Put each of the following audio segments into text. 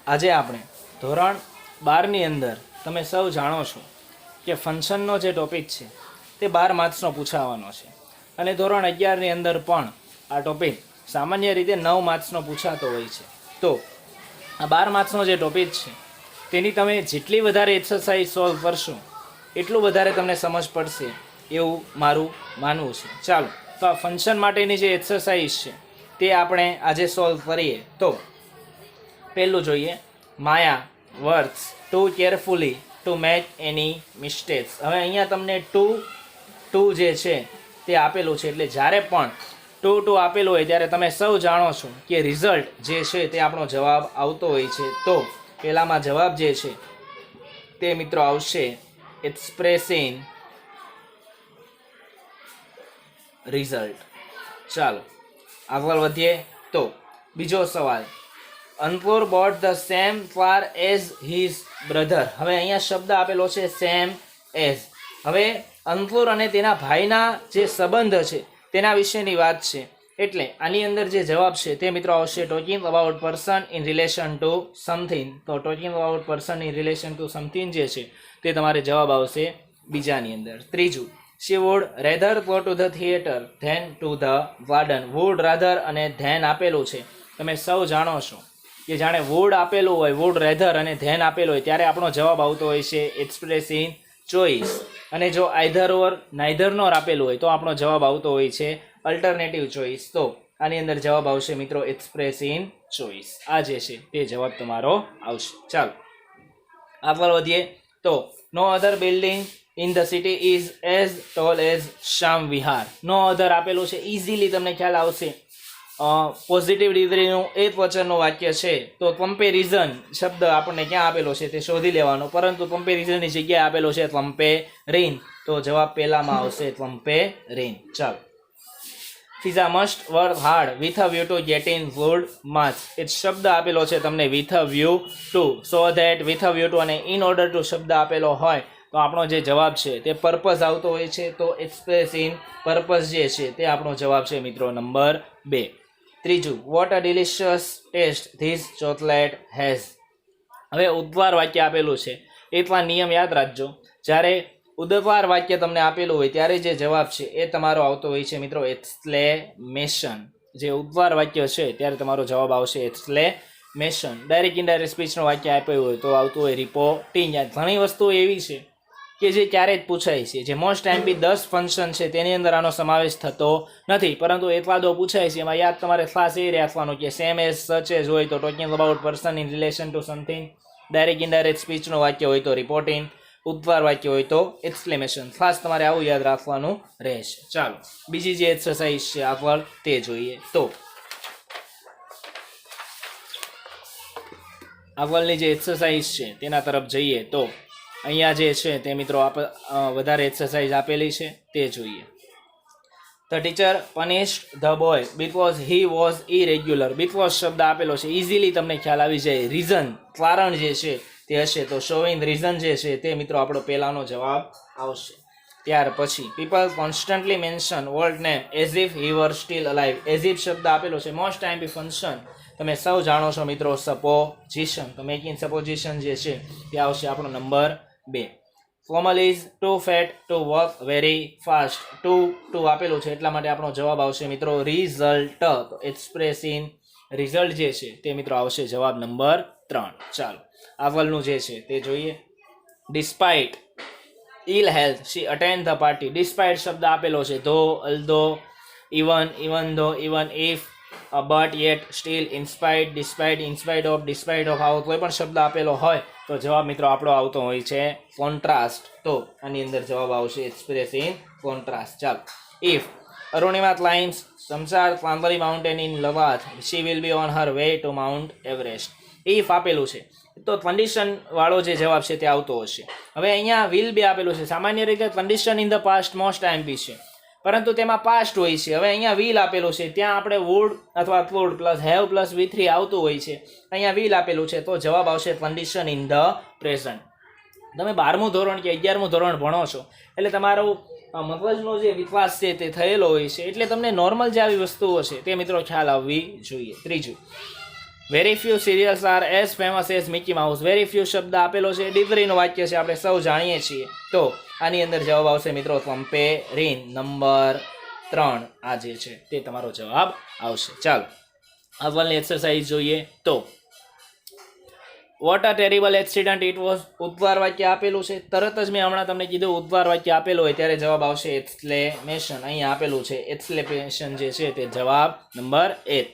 આજે આપણે ધોરણ 12ની અંદર તમે સૌ જાણો છો કે ફંક્શનનો જે ટોપિક છે તે 12 માર્ક્સનો પૂછાવાનો છે અને ધોરણ 11ની અંદર પણ આ ટોપિક સામાન્ય રીતે 9 માર્ક્સનો પૂછાતો હોય છે. તો આ 12 માર્ક્સનો જે ટોપિક છે તેની તમે જેટલી વધારે એક્સરસાઇઝ સોલ્વ કરશો એટલું વધારે તમને સમજ પડશે એવું મારું માનવું છે. ચાલો, તો આ ફંક્શન માટેની જે એક્સરસાઇઝ છે તે આપણે આજે સોલ્વ કરીએ. તો પહેલું જોઈએ, Maya works too carefully to make any mistakes. હવે અહીંયા તમને ટુ જે છે તે આપેલું છે, એટલે જ્યારે પણ ટુ આપેલું હોય ત્યારે તમે સૌ જાણો છો કે રિઝલ્ટ જે છે તે આપણો જવાબ આવતો હોય છે. તો પહેલામાં જવાબ જે છે તે મિત્રો આવશે એક્સપ્રેસિંગ રિઝલ્ટ. ચાલો આગળ વધીએ. તો બીજો સવાલ, અનપુર boat the same far as his brother. હવે અહીંયા શબ્દ આપેલો છે સેમ એઝ. હવે અનપુર અને તેના ભાઈના જે સંબંધ છે તેના વિશેની વાત છે, એટલે આની અંદર જે જવાબ છે તે મિત્રો આવશે talking about person in relation to something. તો talking about person in relation to something જે છે તે તમારે જવાબ આવશે બીજાની અંદર. ત્રીજું, she would rather go to the theater than to the garden. would rather અને ધેન આપેલું છે. તમે સૌ જાણો છો કે જાણે would આપેલું હોય, would rather અને ધેન આપેલું હોય ત્યારે આપણો જવાબ આવતો હોય છે એક્સપ્રેસિંગ ચોઇસ. અને જો આઈધર ઓર નાઈધર નોર આપેલું હોય તો આપણો જવાબ આવતો હોય છે અલ્ટરનેટિવ ચોઇસ. તો આની અંદર જવાબ આવશે મિત્રો એક્સપ્રેસિંગ ચોઇસ. આ જે છે તે જવાબ તમારો આવશે. ચાલો આગળ વધીએ. તો no other building in the city is as tall as Shyam Vihar. No other આપેલું છે, ઇઝીલી તમને ખ્યાલ આવશે. પોઝિટિવ ડિગ્રીનું એક વચનનું વાક્ય છે, તો કમ્પેરિઝન શબ્દ આપણને ક્યાં આપેલો છે તે શોધી લેવાનો, પરંતુ કમ્પેરિઝનની જગ્યાએ આપેલો છે કમ્પેરિન. તો જવાબ પહેલામાં આવશે કમ્પેરિન. ચાલો, Fiza must work hard with a view to getting good marks. એ શબ્દ આપેલો છે તમને with a view to, so that, with a view to અને ઇન ઓર્ડર ટુ શબ્દ આપેલો હોય તો આપણો જે જવાબ છે તે પર્પઝ આવતો હોય છે. તો એક્સપ્રેસિંગ પર્પઝ જે છે તે આપણો જવાબ છે મિત્રો નંબર 2. ત્રીજું, what a delicious taste this chocolate has. હવે ઉદ્વાર વાક્ય આપેલું છે, એટલા નિયમ યાદ રાખજો. જ્યારે ઉદ્વાર વાક્ય તમને આપેલું હોય ત્યારે જે જવાબ છે એ તમારો આવતો હોય છે મિત્રો એક્સક્લેમેશન. જે ઉદ્વાર વાક્ય છે ત્યારે તમારો જવાબ આવશે એક્સક્લેમેશન. ડાયરેક્ટ ઇનડાયરેક્ટ સ્પીચનું વાક્ય આપ્યું હોય તો આવતું હોય રિપોર્ટિંગ. ઘણી વસ્તુઓ એવી છે કે જે ક્યારેય જ પૂછાય છે. જે મોસ્ટ ટાઈમ 10 ફંક્શન છે તેની અંદર આનો સમાવેશ થતો નથી, પરંતુ એકાદો પૂછાય છે. એમાં યાદ તમારે ખાસ એ રાખવાનું કે સેમ એઝ, સચ એઝ હોય તો talking about person in relation to something. Direct indirect સ્પીચનું વાક્ય હોય તો રિપોર્ટિંગ. ઉદ્વાર વાક્ય હોય તો એક્સક્લેમેશન. ખાસ તમારે આવું યાદ રાખવાનું રહેશે. ચાલો બીજી જે એક્સરસાઇઝ છે આગળ તે જોઈએ. તો આગળની જે એક્સરસાઇઝ છે તેના તરફ જઈએ. તો અહીંયા જે છે તે મિત્રો વધારે એક્સરસાઇઝ આપેલી છે તે જોઈએ. The teacher punished the boy because he was irregular. Because શબ્દ આપેલો છે, ઇઝીલી તમને ખ્યાલ આવી જાય. રીઝન, કારણ જે છે તે હશે, તો શોઇંગ રીઝન જે છે તે મિત્રો આપણો પહેલાનો જવાબ આવશે. ત્યાર પછી, people constantly mention old name as if he were still alive. As if શબ્દ આપેલો છે, મોસ્ટ ટાઈમ બી ફંક્શન તમે સૌ જાણો છો મિત્રો સપોઝિશન. તો મેકિંગ સપોઝિશન જે છે તે આવશે આપણો number 2. Formal is too fat to work very fast. Too આપેલું છે એટલા માટે આપણો જવાબ આવશે મિત્રો રિઝલ્ટ. તો એક્સપ્રેસિંગ રિઝલ્ટ જે છે તે મિત્રો આવશે જવાબ નંબર 3. ચાલો આગળનું જે છે તે જોઈએ. Despite ill health she attend the party. Despite શબ્દ આપેલો છે, though, although, even though, even if, but, yet, still, in spite, despite, in spite of આવો કોઈ પણ શબ્દ આપેલો હોય તો જવાબ મિત્રો આપણો આવતો હોય છે કોન્ટ્રાસ્ટ. તો આની અંદર જવાબ આવશે એક્સપ્રેસિંગ કોન્ટ્રાસ્ટ. ચાલો, ઇફ અરુણિમા ક્લાઇમ્સ સમસાર ક્લામ્બરી માઉન્ટેન ઇન લવાથ she will be on her way to Mount Everest. If આપેલું છે તો કન્ડિશન વાળો જે જવાબ છે તે આવતો હશે. હવે અહીંયા વિલ બી આપેલું છે. સામાન્ય રીતે condition in the past most time B છે, પરંતુ તેમાં પાસ્ટ હોય છે. હવે અહીંયા વિલ આપેલું છે, ત્યાં આપણે વુડ અથવા ક્વુડ પ્લસ હેવ પ્લસ V3 આવતું હોય છે. અહીંયા વિલ આપેલું છે તો જવાબ આવશે કન્ડિશન ઇન ધ પ્રેઝન્ટ. તમે 12મું ધોરણ કે 11મું ધોરણ ભણો છો એટલે તમારું મગજનો જે વિકાસ છે તે થયેલો હોય છે, એટલે તમને નોર્મલ જે આવી વસ્તુઓ છે તે મિત્રો ખ્યાલ આવવી જોઈએ. ત્રીજું, very few serials are as famous as Mickey mouse. Very few શબ્દ આપેલો છે, ડિઝરીનું વાક્ય છે, આપણે સૌ જાણીએ છીએ. તો આની અંદર જવાબ આવશે મિત્રો કમ્પેરિન. નંબર 3 આ જે છે તે તમારો જવાબ આવશે. ચાલો આગળની એક્સરસાઇઝ જોઈએ. તો what a terrible accident it was. ઉદ્વાર વાક્ય આપેલું છે, તરત જ મેં હમણાં તમને કીધું ઉદ્વાર વાક્ય આપેલું હોય ત્યારે જવાબ આવશે એક્સક્લેમેશન. અહીંયા આપેલું છે એક્સક્લેમેશન જે છે તે જવાબ number 1.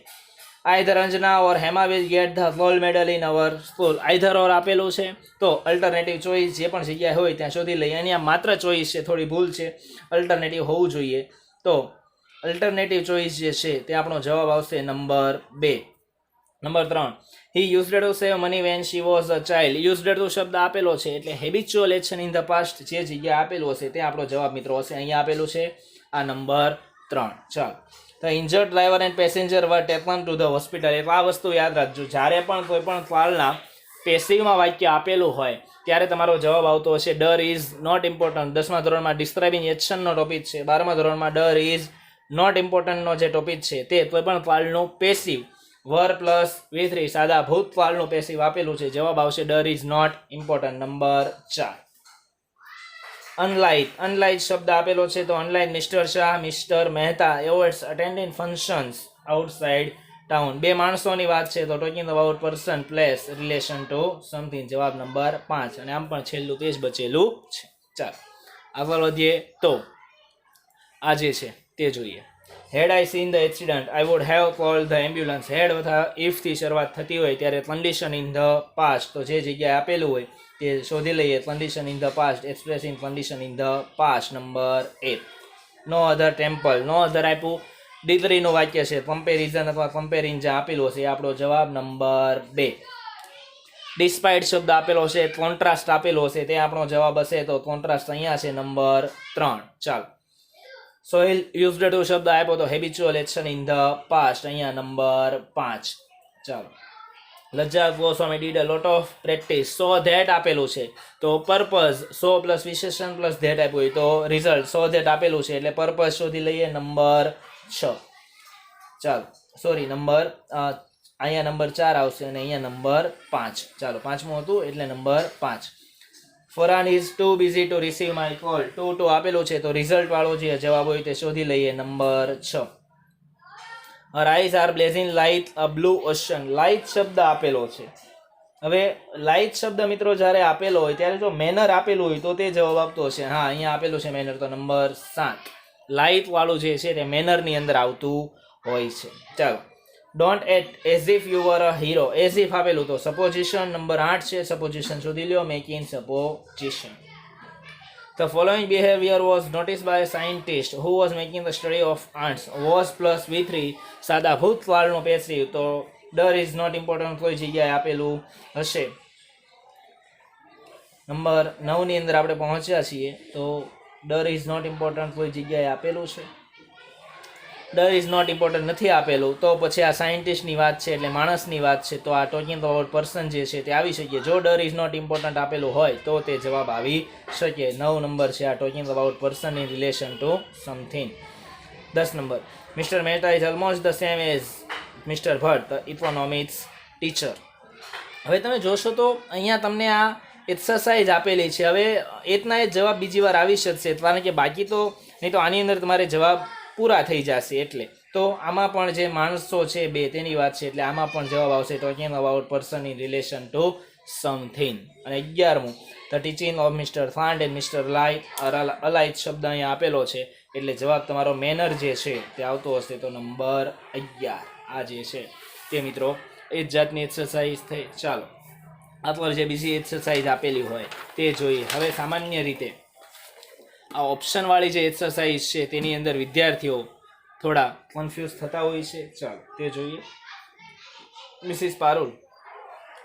Either Anjana or Hema will get the gold medal in our school. Either ઓર આપેલું છે, તો અલ્ટરનેટિવ ચોઇસ જે પણ જગ્યાએ હોય ત્યાં શોધી લઈએ. અહીંયા માત્ર ચોઇસ છે, થોડી ભૂલ છે, અલ્ટરનેટિવ હોવું જોઈએ. તો અલ્ટરનેટિવ ચોઇસ જે છે તે આપણો જવાબ આવશે number 2. Number 3 he used to save money when she was a child. Used to શબ્દ આપેલો છે એટલે habitual action in the past જે જગ્યાએ આપેલું હશે તે આપણો જવાબ મિત્રો હશે. અહીંયા આપેલું છે આ નંબર 3. ચાલો, the injured driver and passenger were taken to the hospital. એટલે આ વસ્તુ યાદ રાખજો, જ્યારે પણ કોઈ પણ ફાલના પેસિવમાં વાક્ય આપેલું હોય ત્યારે તમારો જવાબ આવતો હશે ડર ઇઝ નોટ ઇમ્પોર્ટન્ટ. 10મા ધોરણમાં ડિસ્ક્રાઇબિંગ એક્શનનો ટોપિક છે. 12મા ધોરણમાં ડર ઇઝ નોટ ઇમ્પોર્ટન્ટનો જે ટોપિક છે તે કોઈ પણ ફાલનું પેસિવ વર પ્લસ V3 સાદા ભૂતકાળનું પેસિવ આપેલું છે. જવાબ આવશે ડર is not important. Number 4 unlike. Unlike શબ્દ આપેલો છે, તો unlike Mr Shah Mr Mehta avoids attending functions outside town. બે માણસોની વાત છે, તો talking about person place relation to something. જવાબ નંબર 5. અને આમ પણ છેલ્લું તે જ બચેલું છે. ચાલો આગળ વધીએ. તો આ જે છે તે જોઈએ. Had I seen the accident I would have called the ambulance. Had તથા ઇફથી શરૂઆત થતી હોય ત્યારે કન્ડિશન ઇન ધ પાસ્ટ, તો જે જગ્યાએ આપેલું હોય તે શોધી લઈએ. Condition in the past, expressing condition in the past. Number 8 no other temple. No other આપ્યું, ડિગ્રીનું વાક્ય છે, કમ્પેરિઝન અથવા કમ્પેરિંગ જે આપેલું હશે એ આપણો જવાબ નંબર 2. ડિસ્પાઇટ શબ્દ આપેલો છે, કોન્ટ્રાસ્ટ આપેલો હશે તે આપણો જવાબ હશે, તો કોન્ટ્રાસ્ટ અહીંયા છે નંબર 3. ચાલો, સોઇલ યુઝડ ટુ શબ્દ આપ્યો તો habitual action in the past, અહીંયા નંબર 5. ચાલો, Lajja Goswami did a lot of practice. So that આપેલું છે, તો પર્પઝ સો પ્લસ વિશેષણ પ્લસ ધેટ આપ્યું હોય તો રિઝલ્ટ સો ધેટ આપેલું છે એટલે પર્પઝ શોધી લઈએ. નંબર 6. ચાલો સોરી નંબર અહીંયા નંબર 4 આવશે અને અહીંયા નંબર 5. ચાલો પાંચમું હતું એટલે number 5. Farhan is too busy to receive my call. Too આપેલું છે તો રિઝલ્ટ વાળો જે જવાબ હોય તે શોધી લઈએ. Number 6. Her eyes are blazing like a blue ocean. Like શબ્દ આપેલો છે. હવે લાઇટ શબ્દ મિત્રો જ્યારે આપેલો હોય ત્યારે જો મેનર આપેલું હોય તો તે જવાબ આપતો હશે. હા અહીંયા આપેલું છે મેનર, તો નંબર 7. લાઇટ વાળું જે છે તે મેનરની અંદર આવતું હોય છે. ચાલો, don't eat as if you were a hero. As if આપેલું તો સપોઝિશન. નંબર 8 છે, સપોઝિશન શોધી લ્યો. Making supposition. The following behavior was noticed by a scientist who was making the study of ants. Was plus V3 સાદા ભૂતકાળનું passive, તો ડર is not important કોઈ જગ્યાએ આપેલું હશે. નંબર 9 ની અંદર આપણે પહોંચ્યા છીએ, તો ડર ઇઝ નોટ ઇમ્પોર્ટન્ટ કોઈ જગ્યાએ આપેલું છે. ડર ઇઝ નોટ ઇમ્પોર્ટન્ટ નથી આપેલું, તો પછી આ સાયન્ટિસ્ટની વાત છે એટલે માણસની વાત છે, તો આ ટોકિંગ અબાઉટ પર્સન જે છે તે આવી શકીએ. જો ડર ઇઝ નોટ ઇમ્પોર્ટન્ટ આપેલું હોય તો તે જવાબ આવી શકે. 9 નંબર છે આ talking about person in relation to something. 10 number Mister Mehta is almost the same as Mister Bhatt the economics teacher. હવે તમે જોશો તો અહીંયા તમને આ એક્સરસાઇઝ આપેલી છે. હવે એકના એ જવાબ બીજી વાર આવી શકશે, કારણ કે બાકી તો નહીં તો આની અંદર તમારે જવાબ પૂરા થઈ જશે. એટલે તો આમાં પણ જે માણસો છે બે તેની વાત છે એટલે આમાં પણ જવાબ આવશે talking about person in relation to something. અને 11મું ધ ટીચિંગ ઓફ મિસ્ટર ફાન્ડ એન્ડ મિસ્ટર લાઇટ અલાઇટ શબ્દ અહીંયા આપેલો છે એટલે જવાબ તમારો મેનર જે છે તે આવતો હશે, તો નંબર 11 આ જે છે તે મિત્રો એ જ જાતની એક્સરસાઇઝ થઈ. ચાલો અથવા જે બીજી એક્સરસાઇઝ આપેલી હોય તે જોઈએ. હવે સામાન્ય રીતે આ ઓપ્શનવાળી જે એક્સરસાઇઝ છે તેની અંદર વિદ્યાર્થીઓ થોડા કન્ફ્યુઝ થતા હોય છે. ચાલો તે જોઈએ. Mrs Parul,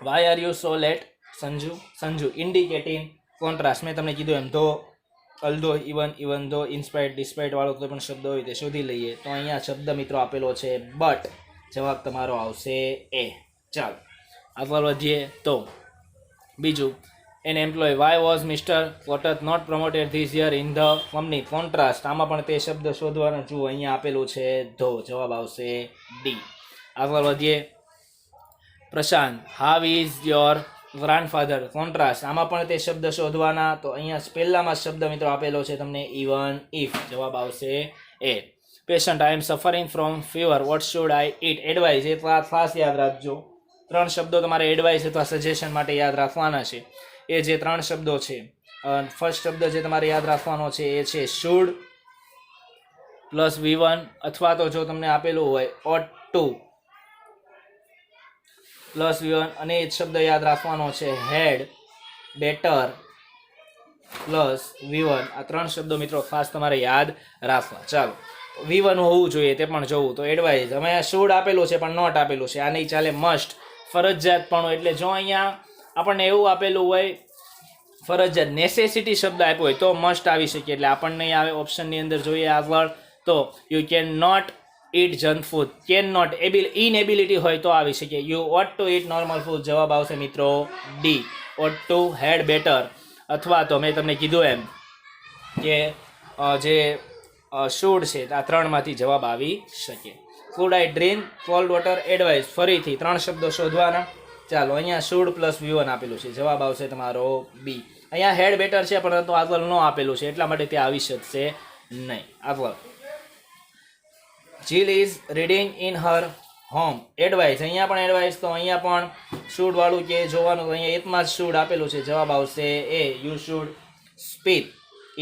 why are you so late? સંજુ ઇન્ડિકેટિંગ કોન્ટ્રાસ્ટ. મેં તમને કીધું એમ ધો, અલ્ધો, ઇવન ધો, ઇન્સ્પાયર્ડ, ડિસ્પાયર્ડ વાળો કોઈ પણ શબ્દ હોય તે શોધી લઈએ. તો અહીંયા શબ્દ મિત્રો આપેલો છે બટ. જવાબ તમારો આવશે એ. ચાલો આગળ વધીએ. તો બીજું, an employee why was Mr કોટત not promoted this year in the company. Contrast, આમાં પણ તે શબ્દ શોધવાનો જુઓ. અહીંયા આપેલું છે ધો. જવાબ આવશે ડી. આગળ વધીએ. Prashant, how is your grandfather. Contrast, આમાં પણ તે શબ્દ શોધવાના. તો અહીંયા પહેલામાં શબ્દ મિત્રો આપેલો છે તમને ઇવન ઇફ, જવાબ આવશે A. Patient, I am suffering from fever, what should I eat. Advice, એ ખાસ યાદ રાખજો. 3 શબ્દો તમારે એડવાઇસ અથવા સજેશન માટે યાદ રાખવાના છે. એ જે 3 શબ્દો છે, ફર્સ્ટ શબ્દ જે તમારે યાદ રાખવાનો છે એ છે શુડ પ્લસ V1, અથવા તો જો તમને આપેલું હોય ought to પ્લસ V1, અને એ જ શબ્દ યાદ રાખવાનો છે હેડ બેટર પ્લસ V1. આ 3 શબ્દો મિત્રો ખાસ તમારે યાદ રાખવા. ચાલો, V1 હોવું જોઈએ તે પણ જોવું. તો એડવાઇઝ, અમે અહીંયા શુડ આપેલું છે પણ નોટ આપેલું છે, આ નહીં ચાલે. મસ્ટ, ફરજિયાત પણ, એટલે જો અહીંયા આપણને એવું આપેલું હોય ફરજિયાત, નેસેસિટી શબ્દ આપ્યો હોય તો મસ્ટ આવી શકે, એટલે આપણને નહીં આવે. ઓપ્શનની અંદર જોઈએ આગળ, તો you can not eat junk food. Can not, inability હોય તો આવી શકે. You ought to eat normal food, જવાબ આવશે મિત્રો D. Ought to had better, અથવા તો મેં તમને કીધું એમ કે જે શુડ છે આ 3માંથી જવાબ આવી શકે. ફૂડ આઈ ડ્રિંક કોલ્ડ વોટર. એડવાઇસ, ફરીથી 3 શબ્દો શોધવાના. ચાલો, અહીંયા શુડ પ્લસ V1 આપેલું છે, જવાબ આવશે તમારો બી. અહીંયા હેડ બેટર છે પરંતુ આગળ ન આપેલું છે એટલા માટે તે આવી શકશે નહીં. આગળ, Jill is reading in her home. Advice, અહીંયા પણ એડવાઇસ, તો અહીંયા પણ શુડ વાળું કે જોવાનું. તો અહીંયા એકમાં જ શુડ આપેલું છે, જવાબ આવશે A. You should speak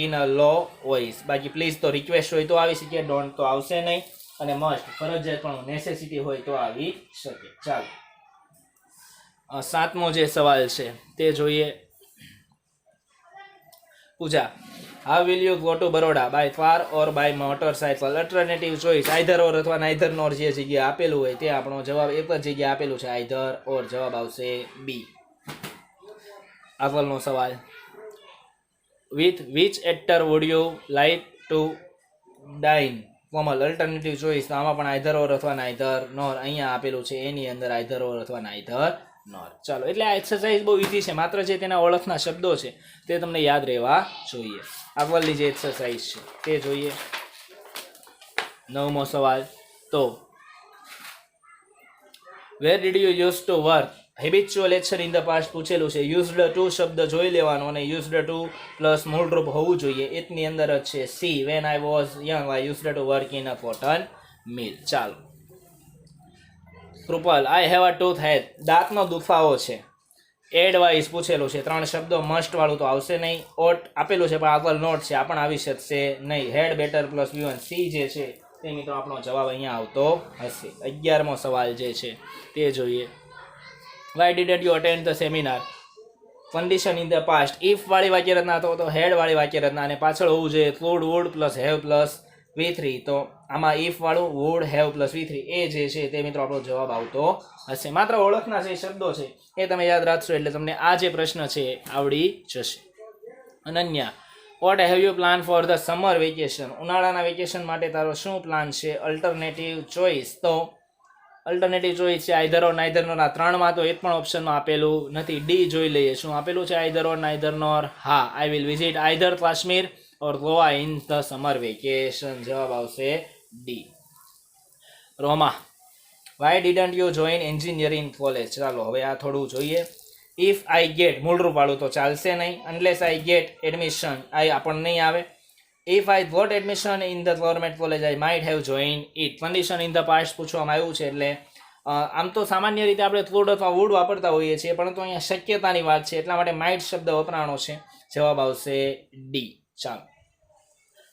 in a low voice. બાકી પ્લીઝ તો રિક્વેસ્ટ હોય તો આવી શકે, ડોન્ટ તો આવશે નહીં. અને મસ્ટ, ફરજિયાત પણ, નેસેસિટી હોય તો આવી શકે. ચાલો, 7મો જે સવાલ છે તે જોઈએ. Pooja, how will you go to Baroda, by car or by motorcycle. Alternative choice, either or અથવા નાઈધર નોર જે જગ્યાએ આપેલું હોય તે આપણો જવાબ. એક જ જગ્યાએ આપેલું છે આઈધર ઓર, જવાબ આવશે બી. આગળનો સવાલ, with which actor would you like to dine. Komal, alternative choice, તો આમાં પણ આઈધર ઓર અથવા નાઈધર નોર. અહીંયા આપેલું છે એની અંદર આઈધર ઓર અથવા નાઈધર નોર. ચાલો, એટલે આ એક્સરસાઇઝ બહુ ઇઝી છે, માત્ર જે તેના ઓળખના શબ્દો છે તે તમને યાદ રહેવા જોઈએ. આગળની જે એક્સરસાઇઝ છે તે જોઈએ. 9મો સવાલ, તો where did you use to work. Habitual action in the past પૂછેલું છે. યુઝડ ટુ શબ્દ જોઈ લેવાનો અને યુઝડ ટુ પ્લસ મૂળરૂપ હોવું જોઈએ. એકની અંદર જ છે C. When I was young I used to work in a cotton mill. ચાલો, Kripal, I have a tooth હેડ. દાંતનો દુખાવો છે. એડવાઇસ પૂછેલું છે. 3 શબ્દો, મસ્ટ વાળું તો આવશે નહીં. ઓટ આપેલું છે પણ આગળ નોટ છે, આ પણ આવી શકશે નહીં. Had better plus V1, C જે છે તે મિત્રો આપણો જવાબ અહીંયા આવતો હશે. 11મો સવાલ જે છે તે જોઈએ. Why didn't you attend the seminar. Condition in the past, if વાળી વાક્ય રચના તો હેડ વાળી વાક્ય રચના, અને પાછળ હોવું જોઈએ could, would plus have plus V3. તો આમાં ઇફ વાળું વુડ હેવ પ્લસ V3 એ જે છે તે મિત્રો આપણો જવાબ આવતો હશે. માત્ર ઓળખના જે શબ્દો છે એ તમે યાદ રાખશો એટલે તમને આ જે પ્રશ્ન છે આવડી જશે. Ananya, what have you plan for the summer vacation. ઉનાળાના વેકેશન માટે તારો શું પ્લાન છે. અલ્ટરનેટિવ ચોઇસ, તો અલ્ટરનેટિવ ચોઇસ છે આઈધર ઓર નાઈધર નોર. આ 3માં તો એક પણ ઓપ્શનમાં આપેલું નથી. ડી જોઈ લઈએ શું આપેલું છે. Either or neither nor. હા, I will visit either Kashmir or Goa in the summer vacation. જવાબ આવશે D. Roma, why didn't you join engineering college. ચાલો, હવે આ થોડું જોઈએ. ઇફ આઈ ગેટ, મૂળરૂપ વાળું તો ચાલશે નહીં. Unless I get admission, I આપણને નહીં આવે. If I got admission in the government college I might have join it. Condition in the past પૂછવામાં આવ્યું છે એટલે આમ તો સામાન્ય રીતે આપણે વુડ અથવા વુડ વાપરતા હોઈએ છીએ, પરંતુ અહીંયા શક્યતાની વાત છે એટલા માટે માઇટ શબ્દ વપરાણો છે. જવાબ આવશે ડી. ચાલો,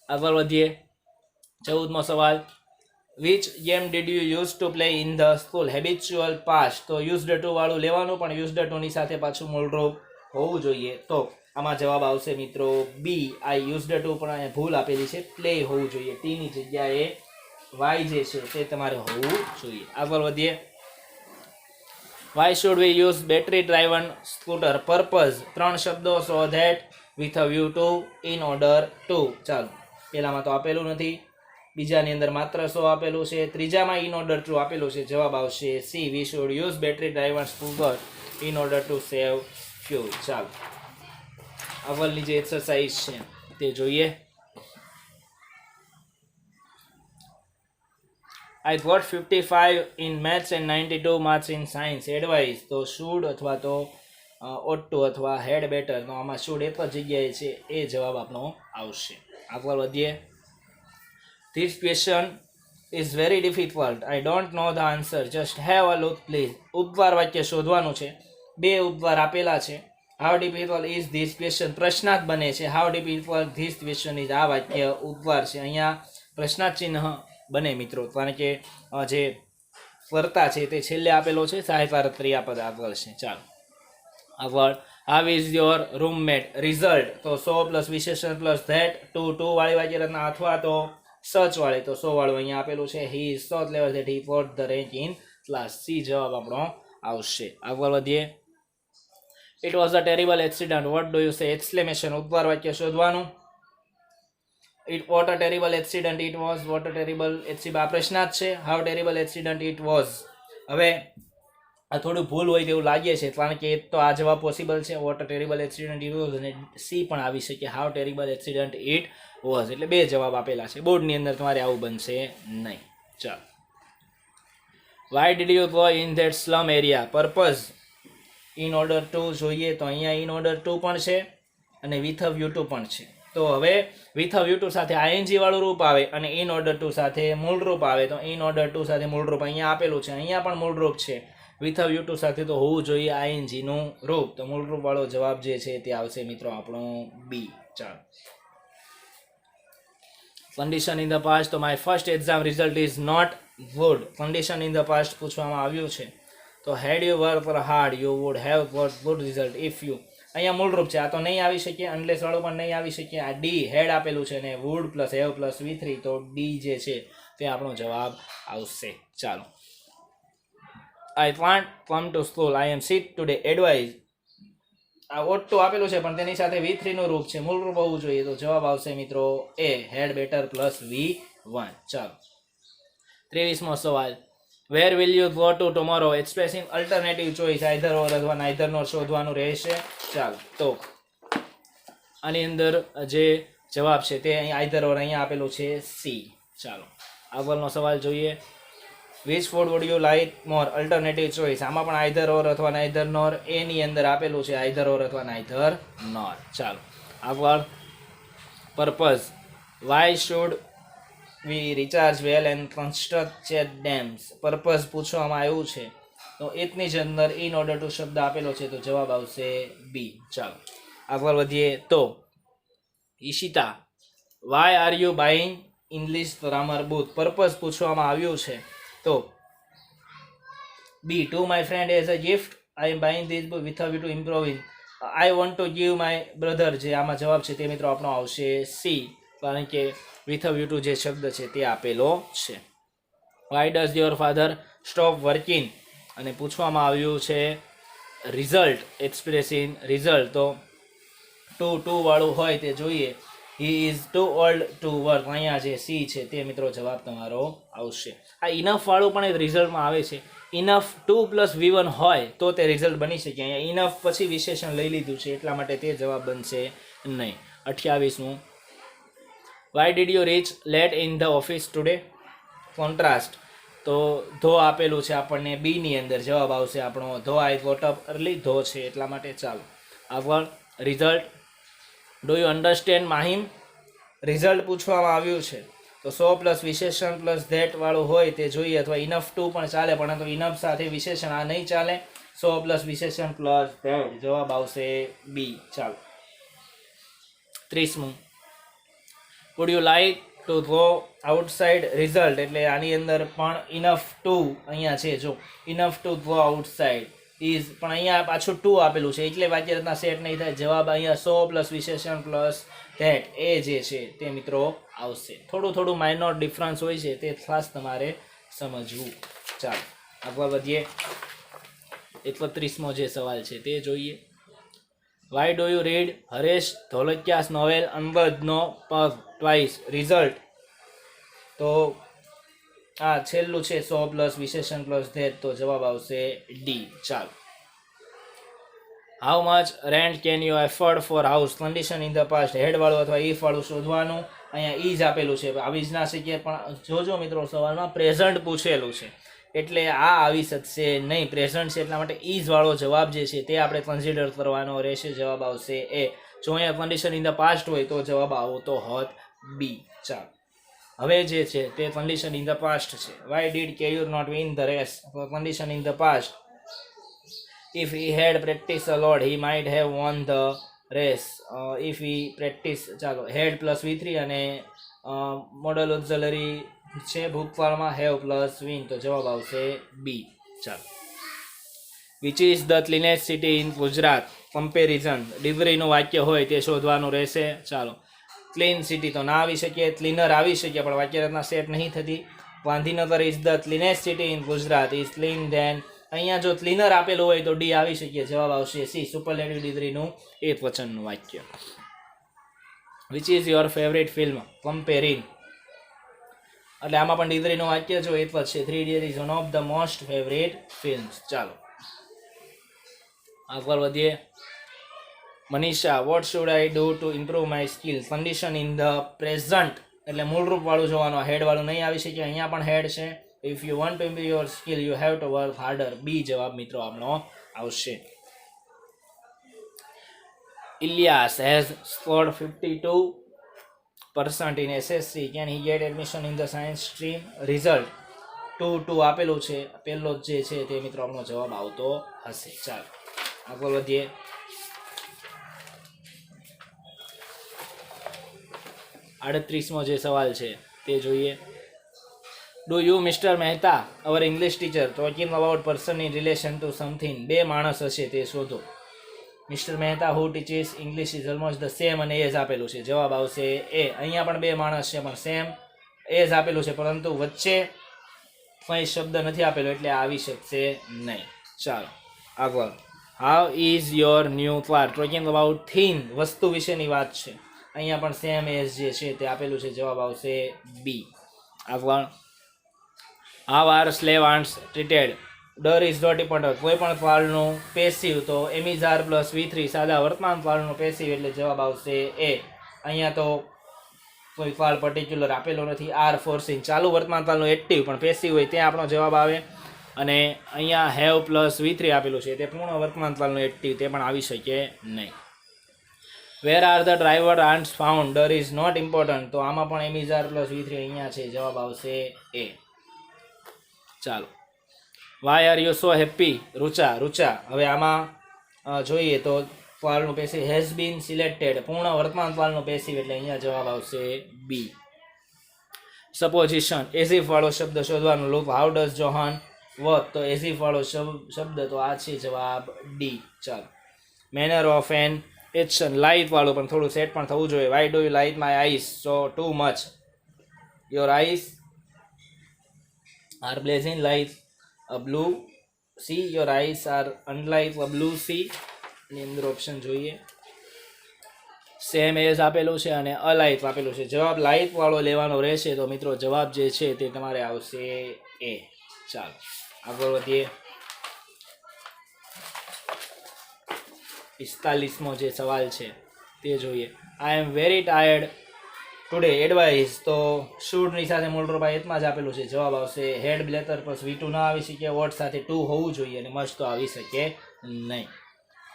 આગળ વધીએ. 14મો સવાલ, which game did you use to play in the school. Habitual past, તો યુઝડ ટુ વાળું લેવાનું પણ યુઝડ ટુની સાથે પાછું મૂળરૂપ હોવું જોઈએ. તો આમાં જવાબ આવશે મિત્રો બી. આ યુઝડ ટુ પણ અહીંયા ભૂલ આપેલી છે, પ્લે હોવું જોઈએ. ટીની જગ્યાએ વાય જે છે તે તમારે હોવું જોઈએ. આગળ વધીએ. Y should we use battery driven scooter. Purpose 3 શબ્દો. સો that, with a view two, in order two. ચાલો, પહેલામાં તો આપેલું નથી, બીજાની અંદર માત્ર સો આપેલું છે, ત્રીજામાં ઇન ઓર્ડર ટુ આપેલું છે. જવાબ આવશે C. We should use battery driven scooter in order to save fuel. ચાલો, આગળની જે એક્સરસાઇઝ છે તે જોઈએ. I got 55 in maths and 92 marks in science. Advice તો શુડ અથવા તો ઓટ ટુ અથવા હેડ બેટર. તો આમાં શુડ એક જ જગ્યાએ છે, એ જવાબ આપણો આવશે. આગળ વધીએ. This question is very difficult. I don't know the answer. Just have a look please. ઉપવાર વાક્ય શોધવાનું છે. બે ઉપવાર આપેલા છે. How difficult is this question. પ્રશ્નાર્થ બને છે. How difficult this question is. આ વાક્ય ઉપવાર છે. અહીંયા પ્રશ્નાર્થ ચિહ્ન બને મિત્રો, કારણ કે જે વર્તા છે તે છેલ્લે આપેલો છે. સહાયકાર ક્રિયાપદ આગળ છે. ચાલો આગળ. હાવ ઇઝ યોર રૂમમેટ. રિઝલ્ટ તો 100 પ્લસ વિશેષણ પ્લસ ધેટ. ટુ વાળી વાક્ય રચના અથવા તો સચ વાળી. તો 100 વાળું અહીંયા આપેલું છે. He is so clever that he got the rank in class. C જવાબ આપણો આવશે. આગળ વધીએ. It was a terrible accident. What do you say? Exclamation. ઉપવાર વાક્ય શોધવાનું. It what a terrible accident. It was what a terrible accident. આ પ્રશ્નાર્થ છે. How terrible accident it was. હવે આ થોડું ભૂલ હોય તેવું લાગે છે, કારણ કે તો આ જવાબ પોસિબલ છે. Vote a terrible accident it was, અને સી પણ આવી શકે. How terrible accident it was. એટલે બે જવાબ આપેલા છે. બોર્ડની અંદર તમારે આવું બનશે નહીં. ચાલો. Y did you go in that slum area. Purpose in order two જોઈએ તો અહીંયા ઇન ઓર્ડર ટુ પણ છે અને વિથ અ વ્યૂ ટુ પણ છે. તો હવે વિથ અ વ્યૂ ટુ સાથે આઈએનજી વાળું રૂપ આવે અને ઇન ઓર્ડર ટુ સાથે મૂળ રૂપ આવે. તો ઇન ઓર્ડર ટુ સાથે મૂળ રૂપ અહીંયા આપેલું છે. અહીંયા પણ મૂળ રૂપ છે. વિથ અ વ્યૂ ટુ સાથે તો હોવું જોઈએ આઈએનજીનું રૂપ. તો મૂળ રૂપ વાળો જવાબ જે છે તે આવશે મિત્રો આપણો બી. ચાલો. Condition in the past. તો my first exam result is not good. Condition in the past પૂછવામાં આવ્યું છે. તો had you work hard you would have got good result if you. અહીંયા મૂળરૂપ છે. આ તો નહીં આવી શકે. અનલેસ વાળું પણ નહીં આવી શકે. આ ડી હેડ આપેલું છે ને wood plus have plus V3. તો ડી જે છે તે આપણો જવાબ આવશે. ચાલો. I want come to school. I am sick today. Advise. આ ઓટ ટુ આપેલું છે પણ તેની સાથે V3 નું રૂપ છે. મૂળ રૂપ હોવું જોઈએ. તો જવાબ આવશે મિત્રો એ હેડ બેટર પ્લસ V1. ચાલો. 23મો સવાલ. Where will you go two tomorrow? Expressing alternative choice. Either or અથવા નાઈધર નોર શોધવાનું રહેશે. ચાલો. તો આની અંદર જે જવાબ છે તે અહીં આઈધર ઓર અહીંયા આપેલું છે સી. ચાલો આગળનો સવાલ જોઈએ. Which food wood you like more? Alternative choice. આમાં પણ આઈધર ઓર અથવા નાઈધર નોર. એની અંદર આપેલું છે આઈધર ઓર અથવા નાઈધર નોર. ચાલો આગળ. Purpose. Y should V recharge well and construct check dams. Purpose પૂછવામાં આવ્યું છે તો એકની જ અંદર ઇન ઓર્ડર ટુ શબ્દ આપેલો છે. તો જવાબ આવશે બી. ચાલો આગળ વધીએ. તો Ishita. Why are you buying English grammar book? Purpose પૂછવામાં આવ્યું છે તો B. To my friend as a gift. I am buying this book with a view to improving. I want to give my brother. જે આમાં જવાબ છે તે મિત્રો આપણો આવશે સી, કારણ કે વિથ અ વ્યૂ ટુ જે શબ્દ છે તે આપેલો છે. Why does your father stop working? અને પૂછવામાં આવ્યું છે રિઝલ્ટ. Expressing result. તો ટુ વાળું હોય તે જોઈએ. He is too old to work. અહીંયા જે સી છે તે મિત્રો જવાબ તમારો આવશે. આ ઇનફ વાળું પણ એક રિઝલ્ટમાં આવે છે. ઇનફ 2 પ્લસ V1 હોય તો તે રિઝલ્ટ બની શકે. અહીંયા ઇનફ પછી વિશેષણ લઈ લીધું છે એટલા માટે તે જવાબ બનશે નહીં. 28મું. Why did you reach late in the office today? Contrast. તો ધો આપેલું છે આપણને બીની અંદર. જવાબ આવશે આપણો ધો આઈ ગોટ અપ અર્લી. ધો છે એટલા માટે. ચાલો આગળ. Result. Do you understand Mahim? Result પૂછવામાં આવ્યું છે તો 100 પ્લસ વિશેષણ પ્લસ ધેટ વાળું હોય તે જોઈએ, અથવા ઇનફ 2 પણ ચાલે, પરંતુ ઇનફ સાથે વિશેષણ આ નહીં ચાલે. 100 પ્લસ વિશેષણ પ્લસ ધેટ. જવાબ આવશે બી. ચાલો 30મું. Would you like to go outside? Result એટલે આની અંદર પણ ઇનફ 2 અહીંયા છે. જો enough to go outside is, પણ અહીંયા પાછું 2 આપેલું છે એટલે વાક્ય રચના સેટ નહીં થાય. જવાબ અહીંયા 100 પ્લસ વિશેષણ પ્લસ ધેટ એ જે છે તે મિત્રો આવશે. થોડું માઇનોર ડિફરન્સ હોય છે તે ખાસ તમારે સમજવું. ચાલો આગળ વધીએ. 31મો જે સવાલ છે તે જોઈએ. Why do you read Haresh Dholakia's novel અંગદનો પગ ટ્વાઇસ? રિઝલ્ટ તો આ છેલ્લું છે 100 પ્લસ વિશેષણ પ્લસ ધેટ. તો જવાબ આવશે ડી. ચાલો how much rent can you afford for house, condition in the past હેડવાળું અથવા ઇફ વાળું શોધવાનું. અહીંયા ઈજ આપેલું છે, આવી જ ના શકીએ, પણ જોજો મિત્રો સવાલમાં પ્રેઝન્ટ પૂછેલું છે એટલે આ આવી શકશે નહીં. પ્રેઝન્ટ છે એટલા માટે ઈજ વાળો જવાબ જે છે તે આપણે કન્સિડર કરવાનો રહેશે. જવાબ આવશે એ. જો અહીંયા કન્ડિશન ઇન ધ પાસ્ટ હોય તો જવાબ આવતો હોત બી. ચાલો હવે જે છે તે કન્ડિશન ઇન ધ પાસ્ટ છે. Why did Keyur not win the race, condition in the past. If he had practiced a lot, he might have won the race. If he practiced, ચાલો had પ્લસ V3 અને model auxiliary છે ભૂતકાળમાં have plus win, તો જવાબ આવશે B. ચાલો which is the cleanest city in Gujarat, comparison ડિગ્રીનું વાક્ય હોય તે શોધવાનું રહેશે. ચાલો ક્લીન સિટી તો ના આવી શકે, ક્લીનર આવી શકે પણ વાક્યરચના સેટ નહીં થતી. Gandhinagar is the cleanest city in Gujarat, is clean than. અહીંયા જો ક્લીનર આપેલું હોય તો ડી આવી શકીએ. જવાબ આવશે સી, સુપરલેટિવ ડિગ્રીનું એક વચનનું વાક્ય. Which is your favourite film, comparing, એટલે આમાં પણ ડિગ્રીનું વાક્ય જો એક જ છે. 3 idiot is one of the most favourite films. ચાલો આગળ વધીએ. Manisha, vote should I do to improve my skill, condition in the present એટલે મૂળરૂપ વાળું જોવાનું, હેડ વાળું નહીં આવી શકે. અહીંયા પણ હેડ છે. If you want to improve your skill, you have to work harder. બી જવાબ મિત્રો આપણો આવશે. Ilyas has scored 52% in SSC. Can he get admission in the science stream? Result 2 આપેલું છે, પહેલો જે છે તે મિત્રો આપણો જવાબ આવતો હશે. ચાલો આગળ વધીએ. આડત્રીસમો જે સવાલ છે તે જોઈએ. Do you, Mr. Mehta, our English teacher, talking about person in relation to something? બે માણસ હશે તે શોધો. Mr. Mehta who teaches English is almost the same અને એજ આપેલું છે. જવાબ આવશે એ. અહીંયા પણ બે માણસ છે પણ સેમ એજ આપેલું છે પરંતુ વચ્ચે કંઈ શબ્દ નથી આપેલો એટલે આવી શકશે નહીં. ચાલો આગળ. How is your new car, talking about thing વસ્તુ વિશેની વાત છે. અહીંયા પણ સેમ એજ જે છે તે આપેલું છે. જવાબ આવશે બી. આગળ. How are slave arts treated, ડર ઇઝ નોટ ઇમ્પોર્ટન્ટ, કોઈ પણ કાળનું પેસિવ તો એમિઝાર પ્લસ V3 સાદા વર્તમાન કાળનું પેસિવ એટલે જવાબ આવશે એ. અહીંયા તો કોઈ કાળ પર્ટિક્યુલર આપેલો નથી. આર ફોર્સિંગ ચાલુ વર્તમાન કાળનું એક્ટિવ પણ પેસિવ હોય ત્યાં આપણો જવાબ આવે. અને અહીંયા હેવ પ્લસ V3 આપેલું છે તે પૂર્ણ વર્તમાન કાળનું એક્ટિવ, તે પણ આવી શકે નહીં. Where are the driver arts found, ડર ઇઝ નોટ ઇમ્પોર્ટન્ટ તો આમાં પણ એમિઝાર પ્લસ V3 અહીંયા છે. જવાબ આવશે એ. ચાલો. Why are you so happy, Rucha. હવે આમાં જોઈએ તો કાળનું પેસિવ હેઝ બીન સિલેક્ટેડ, પૂર્ણ વર્તમાન કાળનું પેસિવ એટલે અહીંયા જવાબ આવશે બી. સપોઝિશન એઝિફ વાળો શબ્દ શોધવાનો. લુક હાઉ ડઝ જોહાન વર્ક, તો એઝિફ વાળો શબ્દ તો આ છે જવાબ ડી. ચાલો. Manner of an action, light વાળું પણ થોડું સેટ પણ થવું જોઈએ. Why do you light my eyes, so too much. Your eyes are blazing like a blue sea, your eyes are unlike a blue sea. ની અંદર option જોઈએ. Same as આપેલું છે અને અલાઇટ આપેલું છે. જવાબ લાઇટ વાળો લેવાનો રહેશે તો મિત્રો જવાબ જે છે તે તમારે આવશે એ. ચાલો આગળ વધીએ. 45મો જે સવાલ છે તે જોઈએ. I am very tired today, advice તો શૂડની સાથે મૂળરૂપ એતમાં જ આપેલું છે. જવાબ આવશે હેડ બ્લેટર પ્લસ V2 ન આવી શકે. વોટ સાથે 2 હોવું જોઈએ અને મસ્ટ તો આવી શકે નહીં.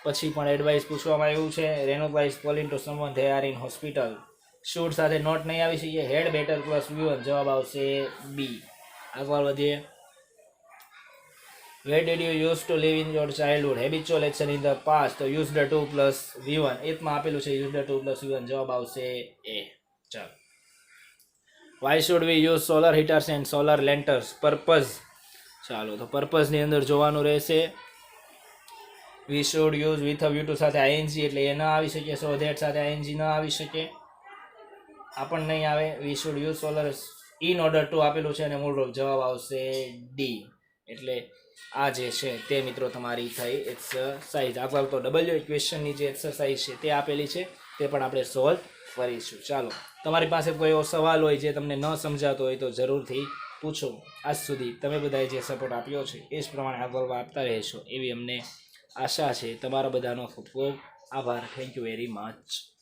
પછી પણ એડવાઇસ પૂછવામાં આવ્યું છે. રેનોવાઇઝ calling to someone they are in hospital, should સાથે નોટ નહીં આવી શકે. હેડ બેટર પ્લસ V1 જવાબ આવશે બી. આગળ વધીએ. Where did you use to live in your childhood, habitual action in the past તો યુઝ ધ 2 પ્લસ V1 એતમાં આપેલું છે. યુઝ ધ 2 પ્લસ V1 જવાબ આવશે એ. ચાલો. Why should we use solar heaters and solar lanterns, purpose. ચાલો તો પર્પઝની અંદર જોવાનું રહેશે. વી શુડ યુઝ વિથ V2 સાથે ING એટલે એ ન આવી શકે. સો ધેટ સાથે ING ન આવી શકે, આ પણ નહીં આવે. વી should use solar in order two આપેલું છે અને મૂળરૂપ જવાબ આવશે ડી. એટલે આ જે છે તે મિત્રો તમારી થઈ એક્સરસાઇઝ. આગળ તો ડબલ્યુ ઇક્વેશનની જે એક્સરસાઇઝ છે તે આપેલી છે તે પણ આપણે સોલ્વ કરીશું. ચાલો તમારી પાસે કોઈ એવો સવાલ હોય જે તમને ન સમજાતો હોય તો જરૂરથી પૂછો. આજ સુધી તમે બધાએ જે સપોર્ટ આપ્યો છે એ જ પ્રમાણે આગળ આપતા રહેશો એવી અમને આશા છે તમારા બધાનો ખૂબ ખૂબ આભાર. Thank you very much.